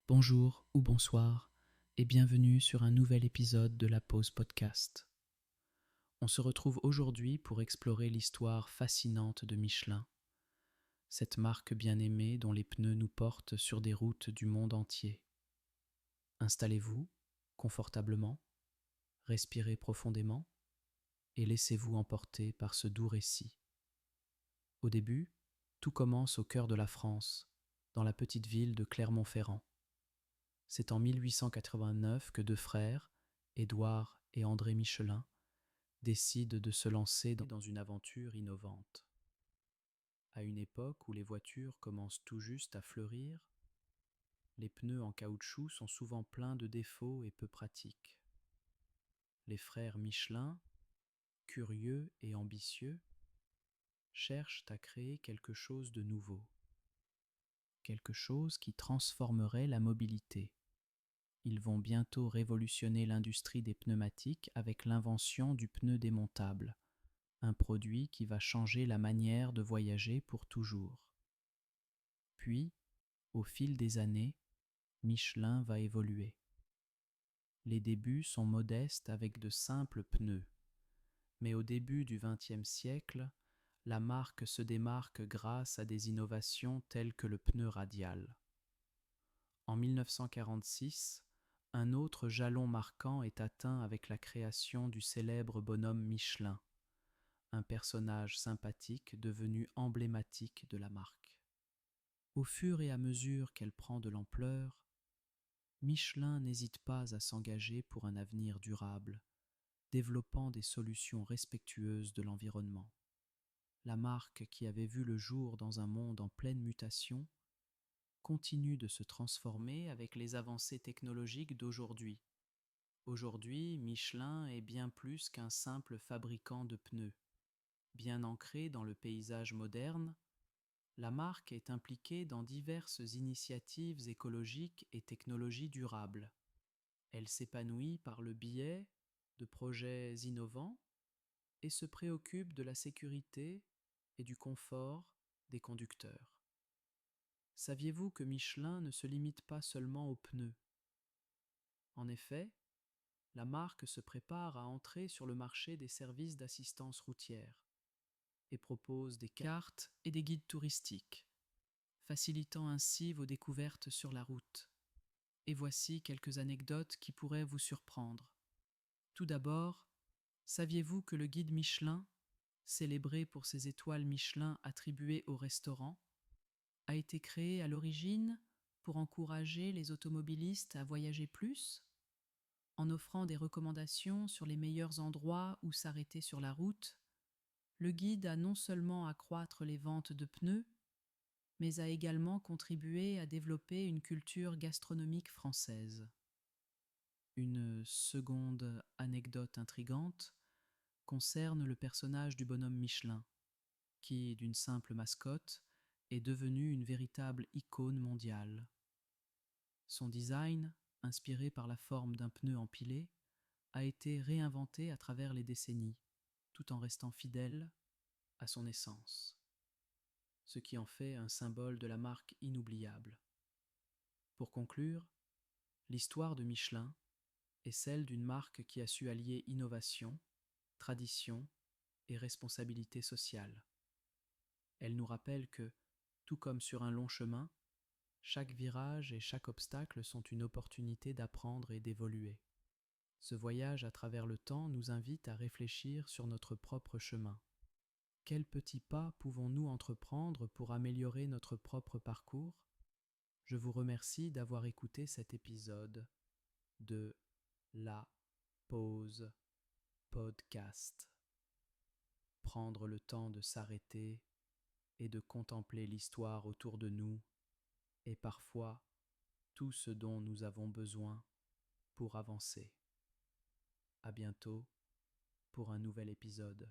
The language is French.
Bonjour ou bonsoir et bienvenue sur un nouvel épisode de la Pause Podcast. On se retrouve aujourd'hui pour explorer l'histoire fascinante de Michelin, cette marque bien-aimée dont les pneus nous portent sur des routes du monde entier. Installez-vous confortablement, respirez profondément et laissez-vous emporter par ce doux récit. Au début, tout commence au cœur de la France, dans la petite ville de Clermont-Ferrand. C'est en 1889 que deux frères, Édouard et André Michelin, décident de se lancer dans une aventure innovante. À une époque où les voitures commencent tout juste à fleurir, les pneus en caoutchouc sont souvent pleins de défauts et peu pratiques. Les frères Michelin, curieux et ambitieux, cherchent à créer quelque chose de nouveau, quelque chose qui transformerait la mobilité. Ils vont bientôt révolutionner l'industrie des pneumatiques avec l'invention du pneu démontable, un produit qui va changer la manière de voyager pour toujours. Puis, au fil des années, Michelin va évoluer. Les débuts sont modestes avec de simples pneus, mais au début du XXe siècle, la marque se démarque grâce à des innovations telles que le pneu radial. En 1946, un autre jalon marquant est atteint avec la création du célèbre bonhomme Michelin, un personnage sympathique devenu emblématique de la marque. Au fur et à mesure qu'elle prend de l'ampleur, Michelin n'hésite pas à s'engager pour un avenir durable, développant des solutions respectueuses de l'environnement. La marque, qui avait vu le jour dans un monde en pleine mutation, continue de se transformer avec les avancées technologiques d'aujourd'hui. Aujourd'hui, Michelin est bien plus qu'un simple fabricant de pneus. Bien ancrée dans le paysage moderne, la marque est impliquée dans diverses initiatives écologiques et technologies durables. Elle s'épanouit par le biais de projets innovants et se préoccupe de la sécurité et du confort des conducteurs. Saviez-vous que Michelin ne se limite pas seulement aux pneus? En effet, la marque se prépare à entrer sur le marché des services d'assistance routière et propose des cartes et des guides touristiques, facilitant ainsi vos découvertes sur la route. Et voici quelques anecdotes qui pourraient vous surprendre. Tout d'abord, saviez-vous que le guide Michelin, célébré pour ses étoiles Michelin attribuées au restaurant, a été créé à l'origine pour encourager les automobilistes à voyager plus, en offrant des recommandations sur les meilleurs endroits où s'arrêter sur la route? Le guide a non seulement accroître les ventes de pneus, mais a également contribué à développer une culture gastronomique française. Une seconde anecdote intrigante concerne le personnage du bonhomme Michelin, qui, d'une simple mascotte, est devenu une véritable icône mondiale. Son design, inspiré par la forme d'un pneu empilé, a été réinventé à travers les décennies, tout en restant fidèle à son essence, ce qui en fait un symbole de la marque inoubliable. Pour conclure, l'histoire de Michelin est celle d'une marque qui a su allier innovation, tradition et responsabilité sociale. Elle nous rappelle que, tout comme sur un long chemin, chaque virage et chaque obstacle sont une opportunité d'apprendre et d'évoluer. Ce voyage à travers le temps nous invite à réfléchir sur notre propre chemin. Quels petits pas pouvons-nous entreprendre pour améliorer notre propre parcours? Je vous remercie d'avoir écouté cet épisode de La Pause Podcast. Prendre le temps de s'arrêter et de contempler l'histoire autour de nous est parfois tout ce dont nous avons besoin pour avancer. À bientôt pour un nouvel épisode.